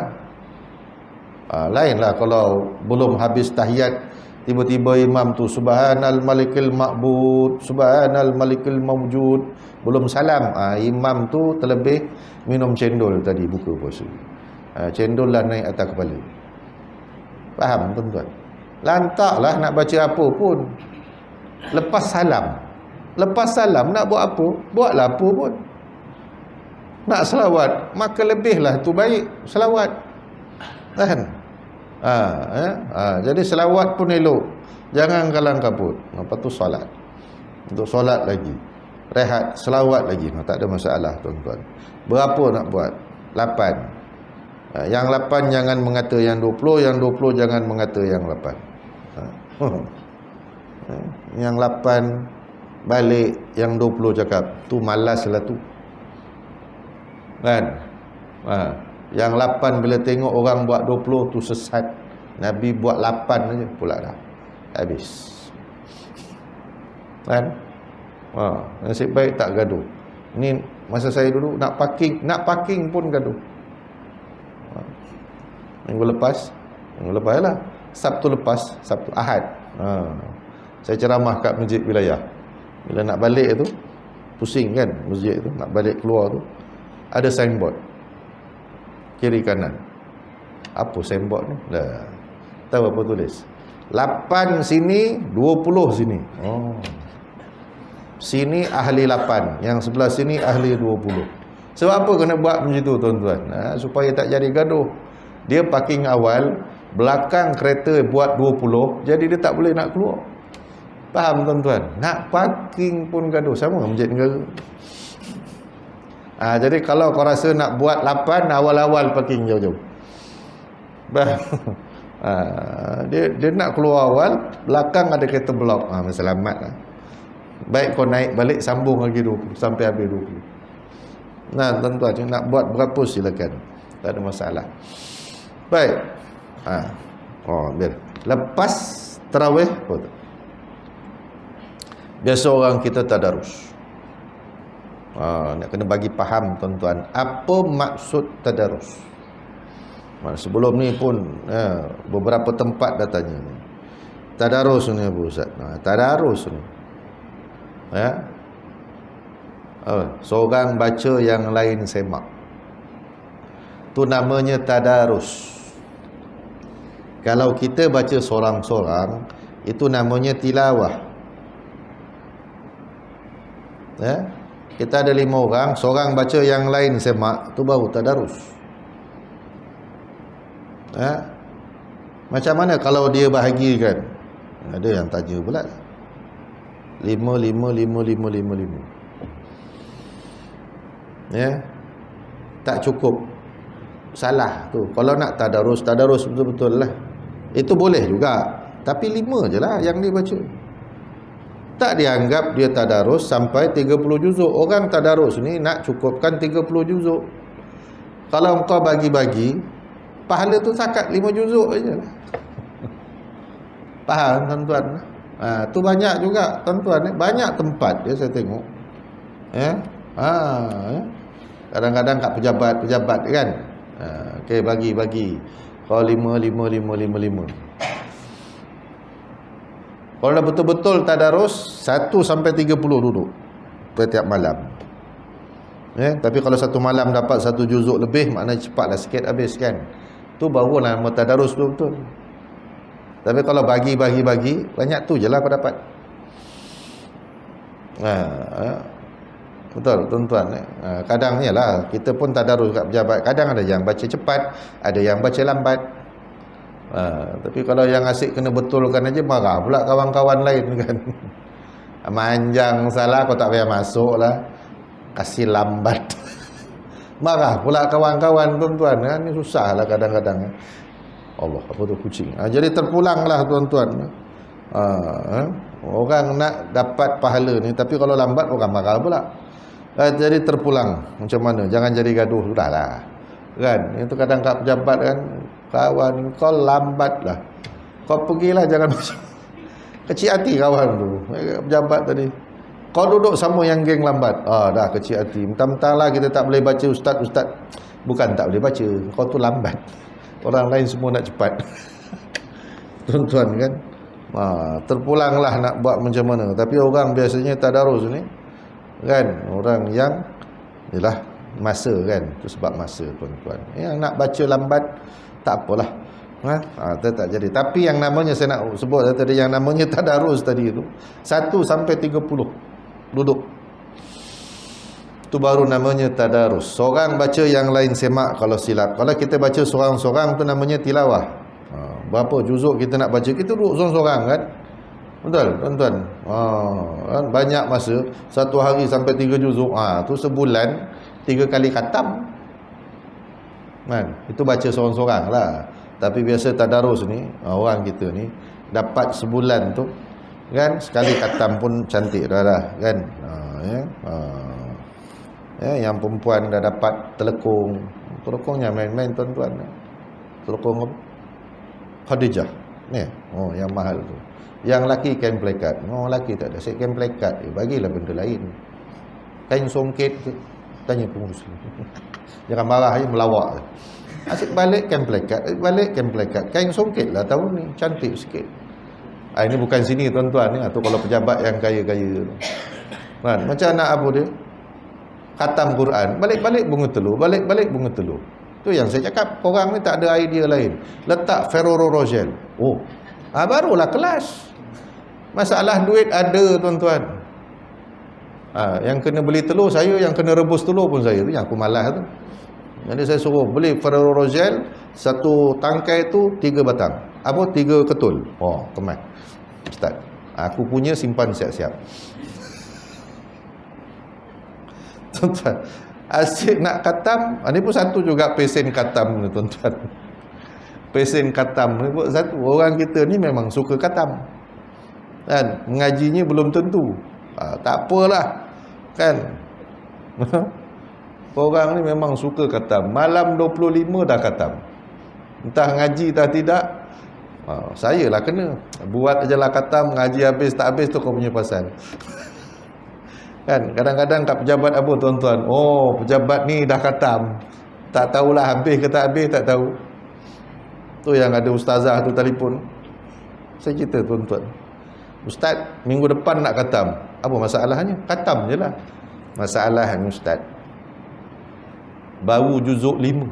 Lainlah kalau belum habis tahiyat, tiba-tiba imam tu subhanal malikil ma'bud, subhanal malikil mawjud, belum salam, imam tu terlebih minum cendol tadi buka puasa. Cendol lah naik atas kepala. Faham tuan-tuan? Lantaklah nak baca apa pun. Lepas salam nak buat apa? Buatlah apa pun. Nak selawat, maka lebihlah tu baik selawat. Kan? Jadi selawat pun elok. Jangan kalang kabut. Lepas tu solat. Untuk solat lagi. Rehat, selawat lagi. Tak ada masalah tuan-tuan. Berapa nak buat? 8. Yang 8 jangan mengata yang 20. Yang 20 jangan mengata yang 8. Yang 8 balik, yang 20 cakap tu malas lah tu. Kan? Yang 8 bila tengok orang buat 20 tu sesat. Nabi buat 8 saja pula dah habis. Kan? Nasib baik tak gaduh. Ni masa saya dulu nak parking pun gaduh. Minggu lepas lah, Sabtu lepas, Sabtu Ahad, saya ceramah kat masjid wilayah. Bila nak balik tu pusing kan, masjid tu nak balik keluar tu ada signboard kiri kanan. Apa signboard ni? Tahu apa tulis? 8 sini, 20 sini. Oh. Sini ahli 8, yang sebelah sini ahli 20. Sebab apa kena buat macam tu tuan-tuan? Supaya tak jadi gaduh. Dia parking awal, belakang kereta buat 20, jadi dia tak boleh nak keluar. Faham tuan-tuan? Nak parking pun gaduh. Sama Masjid Negara. Jadi kalau kau rasa nak buat 8, awal-awal parking jauh-jauh. Dia nak keluar awal, belakang ada kereta blok. Selamat lah. Baik kau naik balik, sambung lagi 20 sampai habis 20. Nah tuan-tuan, nak buat berapa silakan, tak ada masalah. Baik. Biar lepas tarawih biasa orang kita tadarus. Nak kena bagi faham tuan-tuan, apa maksud tadarus. Sebelum ni pun beberapa tempat dah tanya ni. Tadarus ni apa Ustaz? Tadarus ni seorang baca yang lain semak. Tu namanya tadarus. Kalau kita baca sorang-sorang, itu namanya tilawah. Kita ada 5 orang, seorang baca yang lain semak, tu baru tadarus. Macam mana kalau dia bahagikan? Ada yang tanya pula. 5, 5, 5, 5, 5, 5. Tak cukup. Salah tu. Kalau nak tadarus betul-betul lah. Itu boleh juga. Tapi 5 je lah yang dia baca. Tak dianggap dia tadarus sampai 30 juzuk. Orang tadarus ni nak cukupkan 30 juzuk. Kalau kau bagi-bagi, pahala tu sakat 5 juzuk je lah. Faham tuan-tuan? Tu banyak juga tuan-tuan. Banyak tempat dia saya tengok. Kadang-kadang kat pejabat-pejabat kan. Okey, bagi-bagi. Kalau 5, 5, 5, 5, 5. Kalau dah betul-betul tadarus, 1 sampai 30 duduk setiap malam. Tapi kalau satu malam dapat 1 juzuk lebih, maknanya cepatlah sikit habis kan. Tu barulah nama tadarus betul-betul. Tapi kalau bagi-bagi, banyak tu je lah kau dapat. Betul tuan-tuan. Kadang ni lah kita pun tadarus kat pejabat. Kadang ada yang baca cepat, ada yang baca lambat. Tapi kalau yang asyik kena betulkan aja, marah pula kawan-kawan lain kan. Manjang salah, kau tak payah masuk lah, kasih lambat. Marah pula kawan-kawan tuan-tuan. Ni susah lah kadang-kadang. Allah, apa tu kucing. Jadi terpulanglah tuan-tuan. Orang nak dapat pahala ni, tapi kalau lambat orang marah pula. Jadi terpulang. Macam mana? Jangan jadi gaduh. Sudahlah kan. Itu kadang kat pejabat kan, kawan kau lambat lah, kau pergilah, jangan masuk. Kecil hati kawan tu pejabat tadi. Kau duduk sama yang geng lambat. Dah kecil hati. Mentang-mentang lah kita tak boleh baca ustaz. Bukan tak boleh baca, kau tu lambat. Orang lain semua nak cepat. Tuan-tuan kan, terpulanglah nak buat macam mana. Tapi orang biasanya tadarus ni kan, orang yang yalah masa kan, tu sebab masa tuan-tuan. Yang nak baca lambat tak apalah. Tak jadi. Tapi yang namanya saya nak sebut tadi, yang namanya tadarus tadi tu 1 sampai 30 duduk. Tu baru namanya tadarus. Seorang baca yang lain semak kalau silap. Kalau kita baca seorang-seorang tu namanya tilawah. Berapa juzuk kita nak baca, kita duduk seorang-seorang kan. Betul tuan-tuan. Banyak masa, 1 hari sampai 3 juzuk. Tu sebulan 3 kali khatam kan. Itu baca seorang-seorang lah. Tapi biasa tadarus ni, orang kita ni dapat sebulan tu kan, sekali khatam pun cantik dah kan. Yang perempuan dah dapat telekung. Telekungnya main-main tuan-tuan. Telekung apa? Khadijah ni. Yang mahal tu. Yang laki kain plekat. Laki tak ada, saya kain plekat. Bagilah benda lain. Kain songket tu, tanya pengurus. Jangan marah je, melawak. Asyik balik kain plekat, balik kain plekat. Kain songket lah tahun ni, cantik sikit. Ini bukan sini tuan-tuan ni. Tu kalau pejabat yang kaya-kaya tu kan, macam nak apa dia, khatam Quran, balik-balik bunga telur, balik-balik bunga telur. Tu yang saya cakap, orang ni tak ada idea lain. Letak Ferrero Rocher. Barulah kelas. Masalah duit ada tuan-tuan. Yang kena beli telur saya, yang kena rebus telur pun saya. Tu yang aku malas tu. Jadi saya suruh beli Ferrero Rocher, satu tangkai tu 3 batang. 3 ketul. Kemas. Ustaz, aku punya simpan siap-siap. Tuan-tuan, asyik nak khatam. Ini pun satu juga pesen khatam ni tuan-tuan. Pesen khatam ni pun satu. Orang kita ni memang suka khatam. Kan, mengajinya belum tentu. Tak apalah. Kan. Orang ni memang suka khatam. Malam 25 dah khatam. Entah ngaji tak tidak. Saya lah kena. Buat je lah khatam, ngaji habis tak habis tu kau punya pasal. Kan, kadang-kadang kat pejabat apa tuan-tuan. Pejabat ni dah khatam. Tak tahulah habis ke tak habis, tak tahu. Tu yang ada ustazah tu telefon. Saya cerita tuan-tuan. Ustaz, minggu depan nak khatam. Apa masalahnya? Khatam je lah. Masalahnya Ustaz, baru juzuk 5.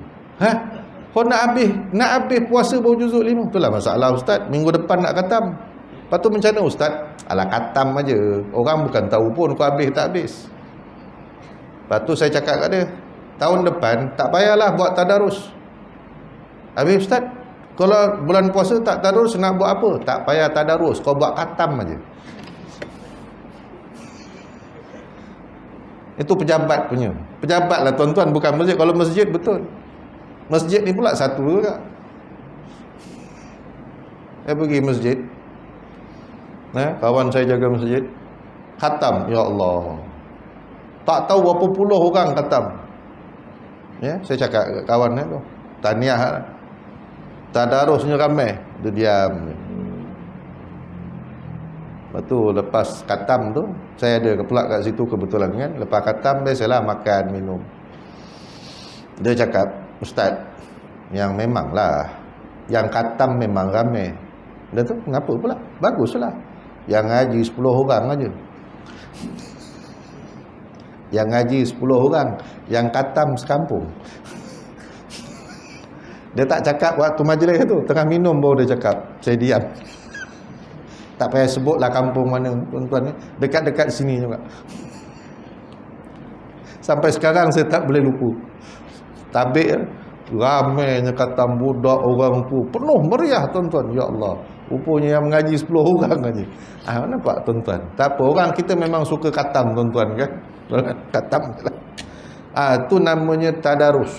Kau nak habis puasa baru juzuk 5. Itulah masalah Ustaz. Minggu depan nak khatam. Lepas tu macam mana Ustaz? Alah khatam aja. Orang bukan tahu pun kau habis tak habis. Lepas tu saya cakap kat dia, tahun depan tak payahlah buat tadarus. Habis Ustaz, kalau bulan puasa tak tadarus nak buat apa? Tak payah tadarus, kau buat khatam aja. Itu pejabat punya. Pejabat lah tuan-tuan, bukan masjid. Kalau masjid betul. Masjid ni pula satu juga. Saya pergi masjid. Kawan saya jaga masjid. Khatam, ya Allah. Tak tahu berapa puluh orang khatam. Saya cakap kat kawan tu, tahniah. Tadarusnya ramai. Dia diam. Lepas tu lepas khatam tu, saya ada pula kat situ kebetulan kan. Lepas khatam biasalah makan, minum. Dia cakap, Ustaz, yang memanglah yang khatam memang ramai. Dia tu kenapa pula? Baguslah. Yang ngaji 10 orang aja. Yang ngaji 10 orang, yang khatam sekampung. Dia tak cakap waktu majlis tu, tengah minum baru dia cakap. Saya diam. Tak payah sebutlah kampung mana tuan-tuan ni. Dekat-dekat sini juga. Sampai sekarang saya tak boleh lupa. Tabik ramainya khatam budak orang tu. Penuh meriah tuan-tuan. Ya Allah. Rupanya yang mengaji 10 orang aja. Nampak tuan-tuan. Tak apa, orang kita memang suka khatam tuan-tuan kan. Khatam lah. Tu namanya tadarus.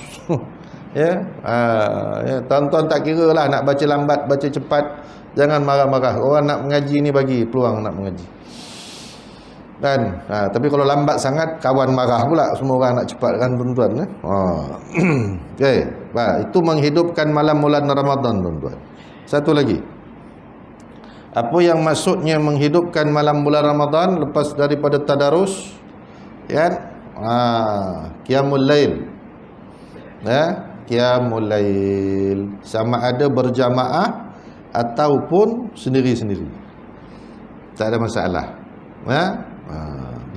Tuan-tuan tak kira lah nak baca lambat, baca cepat. Jangan marah-marah. Orang nak mengaji ni bagi peluang nak mengaji. Kan? Tapi kalau lambat sangat, kawan marah pula. Semua orang nak cepat kan tuan-tuan. Okay. Itu menghidupkan malam bulan Ramadan tuan-tuan. Satu lagi. Apa yang maksudnya menghidupkan malam bulan Ramadan lepas daripada tadarus? Qiyamul Lail. Qiyamul Lail. Sama ada berjamaah ataupun sendiri-sendiri. Tak ada masalah.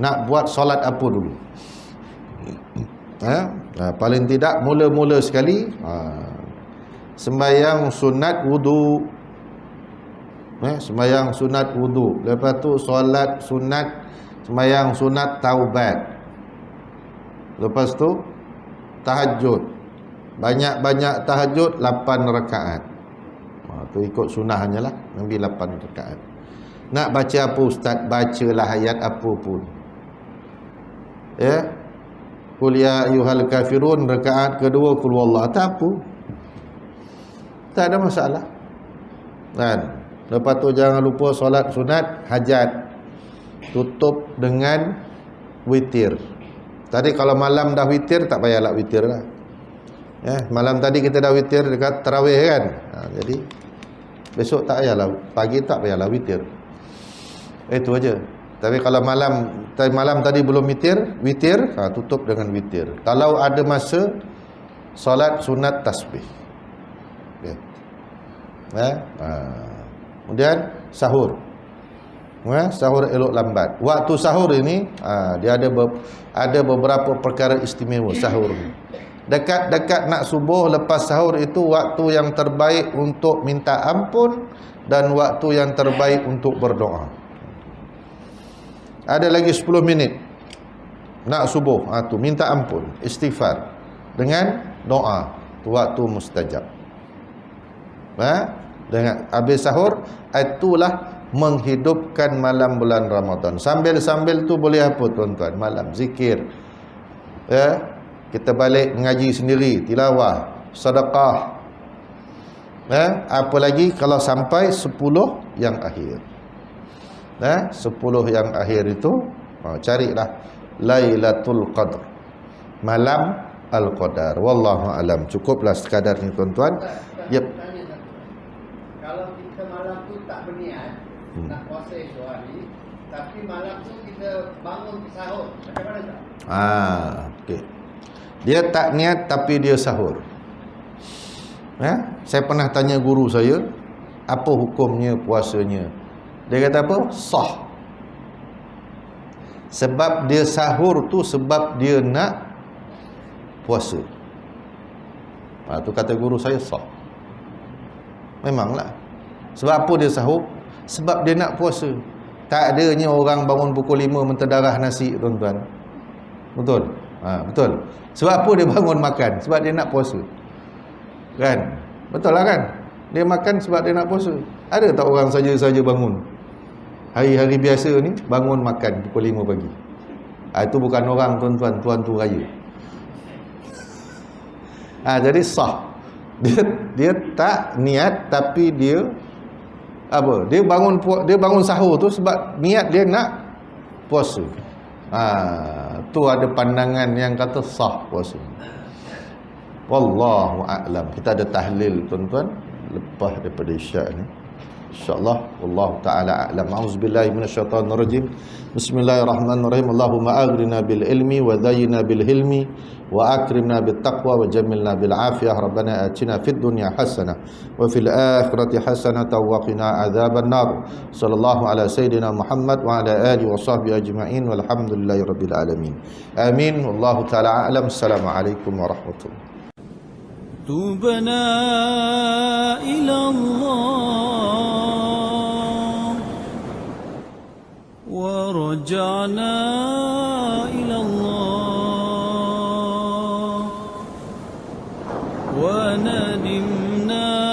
Nak buat solat apa dulu? Paling tidak mula-mula sekali sembahyang sunat wudu. Sembahyang sunat wudu. Lepas tu solat sunat, sembahyang sunat taubat. Lepas tu tahajud. Banyak-banyak tahajud 8 rakaat. Tu ikut sunahnya lah, ambil 8 rakaat. Nak baca apa Ustaz? Bacalah ayat apa pun. Qul ya ayyuhal kafirun, rakaat kedua qul wallahu. Tak apa. Tak ada masalah. Kan? Lepas tu jangan lupa solat sunat hajat. Tutup dengan witir. Tadi kalau malam dah witir, tak payahlah witir lah. Malam tadi kita dah witir dekat tarawih kan. Jadi besok tak payahlah, pagi tak payahlah witir. Itu aja. Tapi kalau malam tadi belum witir, tutup dengan witir. Kalau ada masa solat sunat tasbih. Kemudian sahur. Sahur elok lambat. Waktu sahur ini dia ada beberapa perkara istimewa sahur ni. Dekat-dekat nak subuh lepas sahur itu waktu yang terbaik untuk minta ampun dan waktu yang terbaik untuk berdoa. Ada lagi 10 minit nak subuh, tu minta ampun, istighfar dengan doa, tu waktu mustajab. Dengan habis sahur, itulah menghidupkan malam bulan Ramadan. Sambil-sambil tu boleh apa tuan-tuan? Malam zikir. Kita balik mengaji sendiri, tilawah, sedekah. Apa lagi kalau sampai 10 yang akhir. 10 yang akhir itu carilah Lailatul Qadar, malam Al-Qadar. Wallahu alam. Cukuplah sekadar ni tuan-tuan. Yep. Kalau kita malam tu tak berniat nak puasa esok hari, tapi malam tu kita bangun sahur, macam mana tak? Okey. Dia tak niat tapi dia sahur. Saya pernah tanya guru saya, apa hukumnya puasanya? Dia kata apa? Sah. Sebab dia sahur tu sebab dia nak puasa. Tu kata guru saya, sah. Memanglah. Sebab apa dia sahur? Sebab dia nak puasa. Tak adanya orang bangun pukul 5 menterdarah nasi, tuan-tuan. Betul? Betul. Sebab apa dia bangun makan? Sebab dia nak puasa. Kan? Betul lah kan? Dia makan sebab dia nak puasa. Ada tak orang saja-saja bangun hari-hari biasa ni bangun makan pukul 5 pagi? Itu bukan orang, tuan-tuan, tuan tu raya. Jadi sah. Dia tak niat tapi dia apa? Dia bangun sahur tu sebab niat dia nak puasa. Tu ada pandangan yang kata sah puasa. Wallahu a'lam. Kita ada tahlil, tuan-tuan, lepas daripada isyak ni, InsyaAllah. Wallahu ta'ala a'lam. A'udzubillahi minasyaitanir rajim. Bismillahirrahmanirrahim. Allahumma aghrina bil ilmi wa dhayyina bil hilmi wa akrimna bit taqwa wa jammilna bil afiyah. Rabbana atina fid dunya hasanah wa fil akhirati hasanah wa qina adzaban nar. Sallallahu ala sayyidina Muhammad wa ala alihi wa sahbihi ajma'in walhamdulillahi rabbil alamin. Amin. Wallahu ta'ala a'lam. Assalamualaikum warahmatullahi. تُوبَنَا إِلَى اللَّهِ وَرَجَعْنَا إِلَى اللَّهِ وَنَدِمْنَا